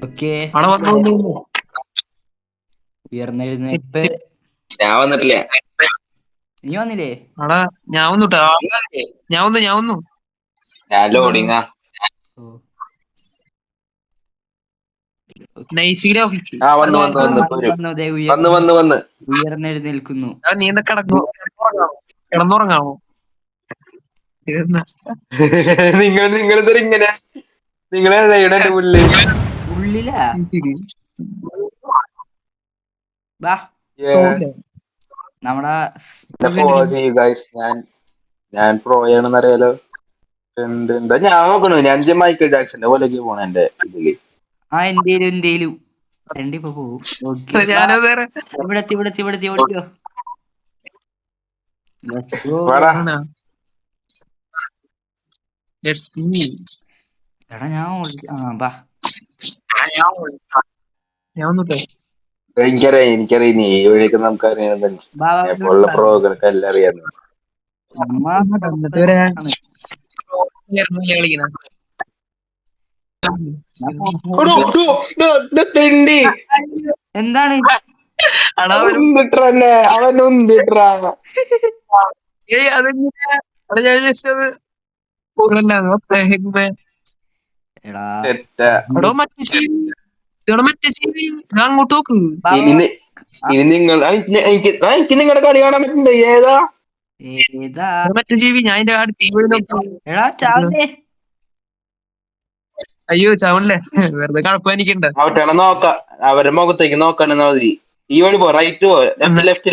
Okay അവിടെ വന്നു ഉയർന്നെഴുന്നേൽപ്പ്. ഞാൻ വന്നിട്ടില്ല. നീ വന്നില്ലേ? അവിടെ ഞാൻ വന്നു ഞാൻ വന്നു ഞാൻ ലോഡിങ്ങാ. Nice graphics. ആ വന്ന് വന്ന് വന്ന് ഇപ്പൊ വരും. വന്നതേ വന്ന് ഉയർന്നെഴുന്നേൽക്കുന്നു. നീ എന്താ കിടന്നുറങ്ങാമോ? നിങ്ങളിതൊരു ഇങ്ങനെ നിങ്ങളെ പുല്ല് ഉള്ളിലാ ബാ നമ്മടാ ഫോളോ ചെയ്യൂ ഗൈസ്. ഞാൻ പ്രോ ആണെന്ന് അറിയാലോ. എന്താ ഞാൻ നോക്കണു. ഞാൻ മൈക്കിൾ ജാക്സന്റെ പോലേക്ക് പോണ എന്റെ ഇതില്. ആ എന്തേലും രണ്ടിപ്പോ പോവും. ഇവിടെ ഓടിക്കോ. എടാ ഞാൻ ബാ എനിക്കറിയാം നീ വഴിയൊക്കെ നമുക്കറിയാം. എപ്പോഴുള്ള പ്രോകൾക്ക് എല്ലാം അറിയാം. എന്താണ് അവനൊന്നിട്ടാ അങ്ങോട്ട് നോക്ക്. ഇനി നിങ്ങൾ എനിക്ക് നിങ്ങളുടെ കളി കാണാൻ പറ്റുന്നുണ്ട്. ഏതാ മറ്റേ ജീവി ഞാൻ എന്റെ എടാ ചാവേ. അയ്യോ ചാവണല്ലേ, വെറുതെ കഴപ്പാനിക്കണ്ട. അവറ്റണം നോക്കാം. അവരുടെ മുഖത്തേക്ക് നോക്കാനെന്നാ മതി. ഈ വഴി പോ, റൈറ്റ് പോ, ലെഫ്റ്റ്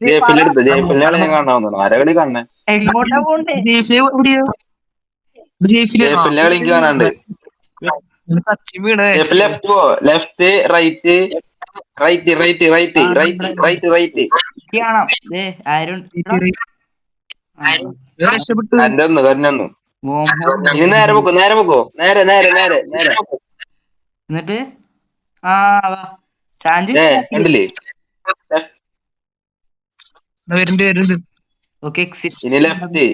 ജെഫിലെടുത്ത് ജെഫിലിനാണ് ഞാൻ കാണാവുന്നത്. ആരെ കളി കാണണേ? എങ്ങോട്ടാ പോണ്ടേ? ജെഫിലിനെ കളി എനിക്ക് കാണാണ്ട്. ലെഫ്റ്റ് പോ, ലെഫ്റ്റ് റൈറ്റ് കാണാം. എന്റെ ഒന്ന് ഇനി നേരെ പോക്കോ. നേരെ എന്നിട്ട് കണ്ടില്ലേ? ഇനി ലെഫ്റ്റ്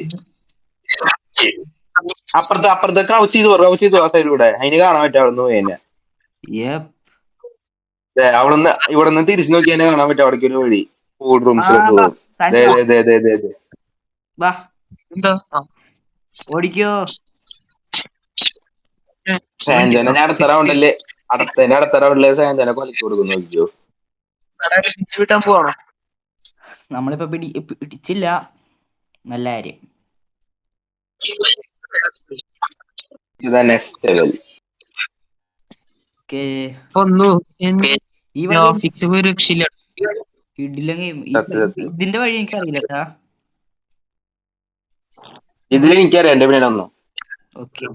അപ്പുറത്തെ ക്രൗച്ച് ചെയ്തു ആ സൈഡിലൂടെ. അതിന് കാണാൻ പറ്റും. അവിടെ നിന്ന് പോയി തന്നെ ഇവിടെ നിന്ന് തിരിച്ചു നോക്കി തന്നെ കാണാൻ പറ്റും. അവിടേക്ക് ഒരു വഴി ഫുഡ് റൂംസിലോട്ട് പോകും. ഓടിക്കോ. സാൻജന ഞാൻ അടുത്ത റൗണ്ടല്ലേ സാൻജന കൊലക്ക് കൊടുക്കുന്നു. നോക്കിയോ, നമ്മളിപ്പോ പിടിച്ചില്ല. നല്ല കാര്യം. ഇതാ നെക്സ്റ്റ് ലെവൽ. ഇതിന്റെ വഴി എനിക്കറിയില്ലട്ടാ. ഇതിൽ എനിക്കറിയാം എന്റെ പേരൊന്നും. ഓക്കെ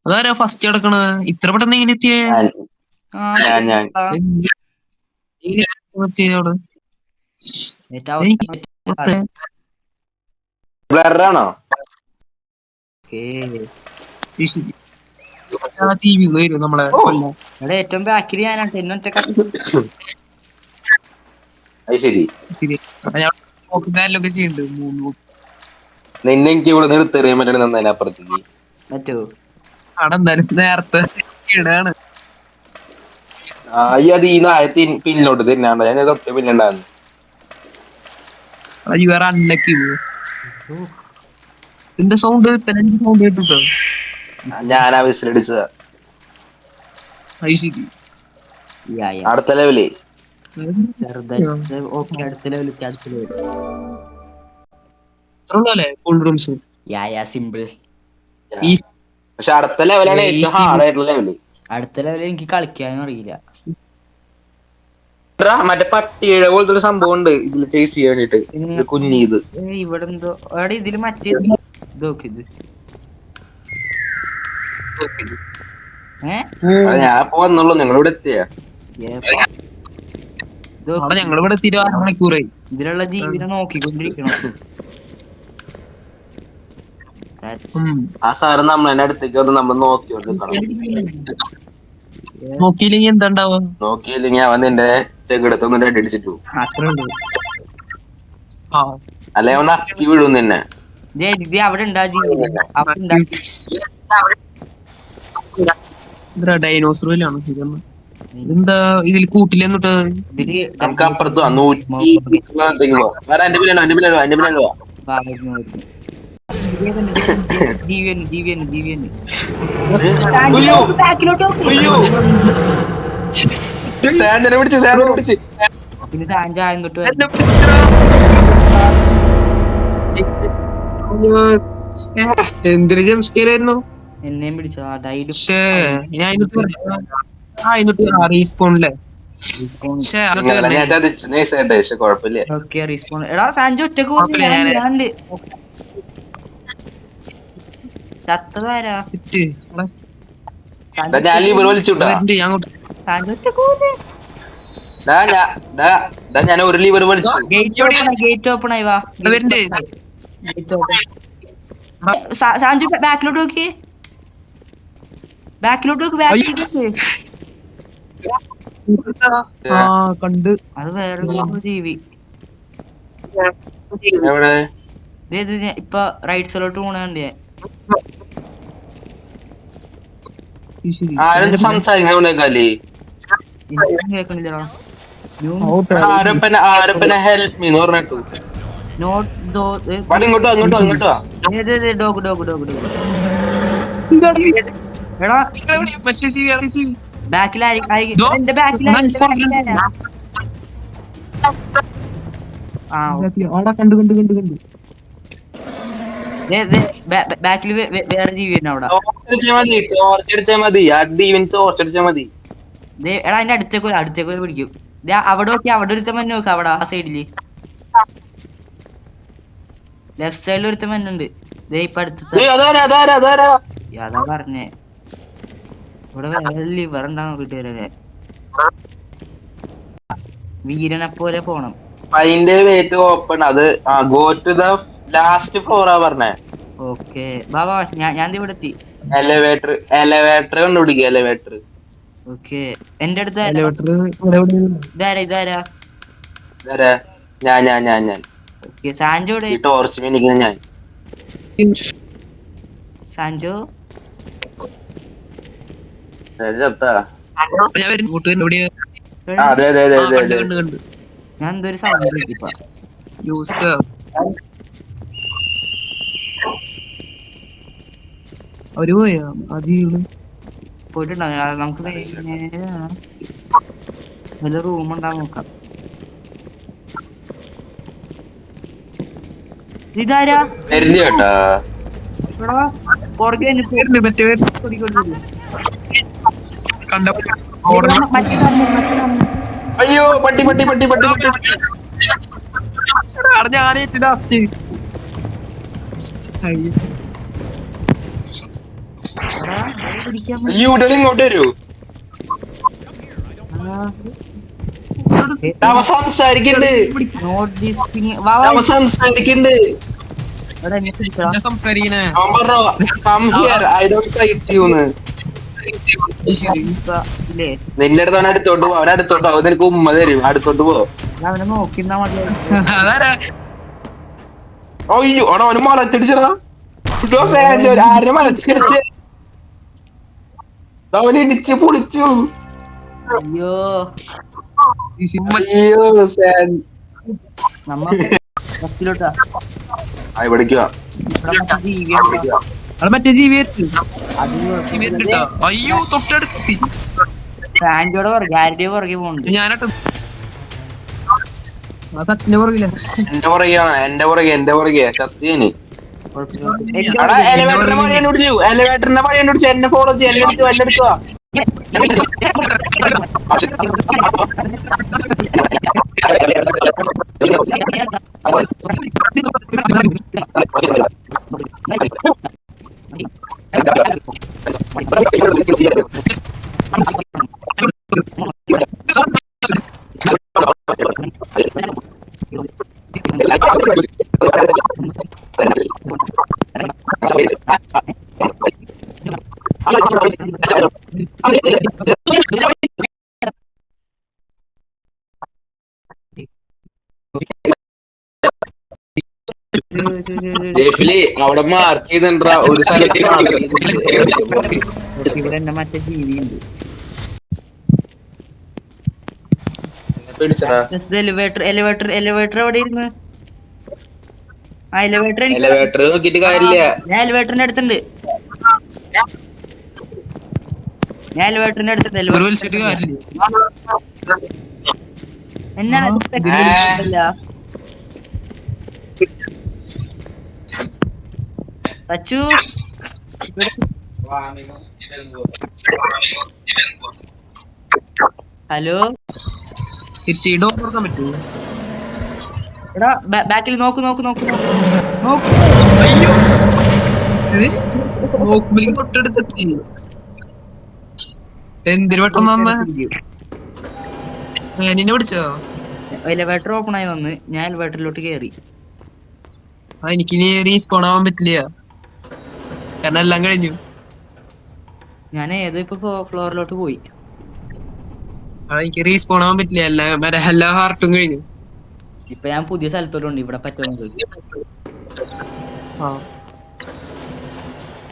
അതാരാ ഫസ്റ്റ് കിടക്കണ? ഇത്ര പെട്ടെന്ന് ഇങ്ങനെ എത്തിയേ? ബ്ലറാണോ? നമ്മളെ ഏറ്റവും ബാക്കിൽ ഞാനാണ്. നിന്നെ എനിക്ക് ഇവിടെ നിർത്തേറിയാൻ പറ്റണ നന്നായി അപ്പുറത്തേക്ക് പറ്റോ? നേരത്തെ അത് ഈ നായ പിന്നോട്ട് തിന്നാണ്ട്. ഞാൻ തൊട്ട് പിന്നുണ്ടായിരുന്നു. വേറെ അന്നക്ക് ഇതിന്റെ സൗണ്ട് കേട്ടോ. ഞാൻ ആ വിസിലടിച്ചതാ. അടുത്ത ലെവല്. സിമ്പിൾ. പക്ഷെ അടുത്ത ലെവലാണ് ഏറ്റവും ഹാർഡായിട്ടുള്ള ലെവല്. അടുത്ത ലെവലിൽ എനിക്ക് കളിക്കാനും അറിയില്ല. മറ്റേ പട്ടിയുടെ പോലത്തെ ഒരു സംഭവം ഉണ്ട് ഇതിൽ ഫേസ് ചെയ്യാൻ വേണ്ടിട്ട്. കുഞ്ഞീത് ഇവിടെ എന്തോ അവിടെ ഇതില് മറ്റേ ഞാൻ ഇപ്പൊ വന്നുള്ളൂ. നിങ്ങളിവിടെ എത്തിയാ? ഞങ്ങളിവിടെ എത്തിയിട്ട് 1 മണിക്കൂറായി. ഇതിലുള്ള ജീവിനെ നോക്കിക്കൊണ്ടിരിക്കണം. ആ സാറ് നമ്മളെ അടുത്തേക്ക് വന്ന് നമ്മൾ നോക്കിയില്ലെങ്കിൽ എന്താ ഉണ്ടാവുക? നോക്കിയില്ലെങ്കിൽ അവൻ നിന്റെ മിസ്റ്റേക്ക് എടുത്തൊന്നും അടിച്ചിട്ടു. അത്രേ ഉള്ളൂ. ആ അല്ലെ ഒന്ന് അക്കി വിടും നിന്നെ. ഇത് അവിടെ ഉണ്ടാ ജീവി അവിടെ ഉണ്ടാ. ഡൈനോസറിലാണ് ഇതൊന്ന്. ഇതെന്താ ഇതിൽ കൂട്ടിലെന്നിട്ട് ഇതില് നമുക്ക് അപ്പുറത്ത് വാ, 100 പോ. വേറെ എന്റെ പിന്നല്ലോ. അയ്യോ അയ്യോ സാൻഡനെ പിടിച്ച് പിന്നെ സാഞ്ച ആദ്യം തൊട്ട് എന്തൊരു ജംസ്കേരായിരുന്നു. എന്നെയും പിടിച്ചോ ഡൈഡ്. റീസ്പോണില്ലേ കുഴപ്പമില്ല. Okay respawn. എടാ സാഞ്ചോ ഒറ്റക്ക് കുഴപ്പമില്ല, ഞാനുണ്ട്. ചത്തതാരാ ഞാൻ ലിവർ വലിച്ചുട്ടാ. സാഞ്ചോ ഒറ്റക്ക് പോകുന്നേ. ഞാൻ ഒരു ലിവർ വലിച്ചു. ഗേറ്റ് ഓപ്പൺ ആയി വാ. സാഞ്ചു ബാക്കിലോട്ട് നോക്കി. ബാക്കിലോട്ട് നോക്ക്. കണ്ട് അത് വേറെ ജീവി. എവിടെ ഇപ്പൊ റൈറ്റ് സൈഡിലോട്ട് പോണേ. ആരും സംസാരിക്കല്ലേ. കേക്കണില്ലടാ. ആരപ്പനെ ഹെൽപ്പ് മീ പറഞ്ഞിട്ടു. അങ്ങോട്ടോ ഡോഗ്. എടാ ബാക്കിലായി എന്റെ ബാക്കിലായി. കണ്ടു ബാക്കിൽ വേറെ ജീവി തന്നെ അവിടെ. ടോർച്ചടിച്ചാ മതി. എടാ അതിന്റെ അടുത്തേക്ക് പിടിക്കും. അവിടെ നോക്കി. അവിടെ ഒരുത്ത മഞ്ഞ നോക്ക. അവിടെ ആ സൈഡില് ലെഫ്റ്റ് സൈഡിൽ ഒരുത്ത മഞ്ഞുണ്ട്. ഇപ്പൊ അടുത്ത അതാ പറഞ്ഞേ. ഇവിടെ വേറെ ലിവർ ഉണ്ടാ നോക്കിട്ട് വരെ. വീരനെ പോലെ പോണം. അതിന്റെ വെയിറ്റ് ഓപ്പൺ. അത് ഗോ ടു ദ ലാസ്റ്റ് ഫ്ലോറാ പറഞ്ഞേ. ഓക്കെ ബാബാ ഞാൻ ഇവിടെ എത്തി. എലവേറ്റർ കണ്ടുപിടിക്കുക. എലവേറ്റർ. ഓക്കെ എന്റെ അടുത്ത് ഇതാരാ ഞാൻ ഓക്കെ സാഞ്ചോടെ. ഈ ടോർച്ച് മേടിക്കുന്ന ഞാൻ. സാഞ്ചോ അതെ ഞാൻ എന്തൊരു സൗണ്ട് ഇപ്പൊ അവര് പോയാ ആ ജീവികള് പോയിട്ടുണ്ടാവും. നമുക്ക് വല്ല റൂം ഉണ്ടാവും നോക്കാം. ഇതാരാ കേട്ടാ. അയ്യോ പട്ടി ഇങ്ങോട്ട് വരൂ. സംസാരിക്കണ്ട്. നിന്റെ അടുത്ത് അടുത്തോട്ട് പോ. അവനടുത്തോട്ട് പോ. നിനക്ക് ഉമ്മ തരും. അടുത്തോട്ട് പോ. അവനെ നോക്കിന്നാ മതി. അയ്യോ അവിടെ അവന് മലച്ചടിച്ചടാ. ആരെ മലച്ചടിച്ച് അവന് ഇടിച്ച് പൊളിച്ചു. അയ്യോ നമ്മ ബസ്സിലോട്ടാ ഇവിടേക്കുവാ. മറ്റേ ജീവി അയ്യോ തൊട്ടടുത്ത് സാൻജോടെ പുറകെ ആരുടെ പുറകെ പോകുന്നുണ്ട്. ഞാനട്ട് സത്യന്റെ പുറകില്ല. എന്റെ പുറകെ സത്യന്. എലിവേറ്ററിന്റെ പണി കണ്ടുപിടിച്ചു. എന്നെ ഫോളോ ചെയ്യും. എന്നെ എടുത്തുവാ. ജെഫിലി അവിടെ മാർക്ക് ചെയ്തിട്ടുണ്ടാ ഒരു സ്ഥലത്ത് മാർക്ക് ചെയ്തിട്ടുണ്ട്. ഇവിടെ എന്റെ മറ്റേ ജീവിയുണ്ട്. പിടിച്ചടാ എലിവേറ്റർ എലിവേറ്റർ എലിവേറ്റർ എവിടെ ഇരുന്ന്? ആ എലിവേറ്റർ എലിവേറ്റർ നോക്കിട്ട് കാര്യമില്ല. ഞാൻ എലിവേറ്ററിന്റെ അടുത്തുണ്ട്. ഞാൻ എലിവേറ്ററിന്റെ അടുത്തുണ്ട്. ഒരു വലിച്ചിട്ട് കാര്യമില്ല. എന്നാ അച്ചു ഹലോ സിറ്റി ഡോർ തുറക്കാൻ പറ്റുമോ? എടാ ബാക്കിൽ നോക്ക് നോക്ക് നോക്ക് നോക്ക് നോക്ക്. അയ്യോ നോക്കുമ്പോഴേക്കും തൊട്ടടുത്തെത്തി. എന്തിനു പെട്ടെന്ന് അമ്മ നിന്നെ പിടിച്ചോ? എലിവേറ്റർ ഓപ്പൺ ആയി വന്ന് ഞാൻ എലിവേറ്ററിലോട്ട് കയറി. എനിക്കിനി റീസ്പോൺ ആവാൻ പറ്റില്ല, കാരണം എല്ലാം കഴിഞ്ഞു. ഞാൻ ഏതോ ഇപ്പൊ ഫ്ലോറിലോട്ട് പോയി. എനിക്ക് റീസ്പോൺ ആവാൻ പറ്റില്ല, എല്ലാ ഹാർട്ടും കഴിഞ്ഞു. ഇപ്പൊ ഞാൻ പുതിയ സ്ഥലത്തോട്ടുണ്ട്. ഇവിടെ പറ്റുമോ?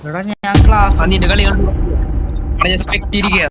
എടാ ഞാൻ ക്ലാസ് നിന്റെ കളി കണ്ടു. ഞാൻ സ്പെക്ട് ഇരിക്കുക.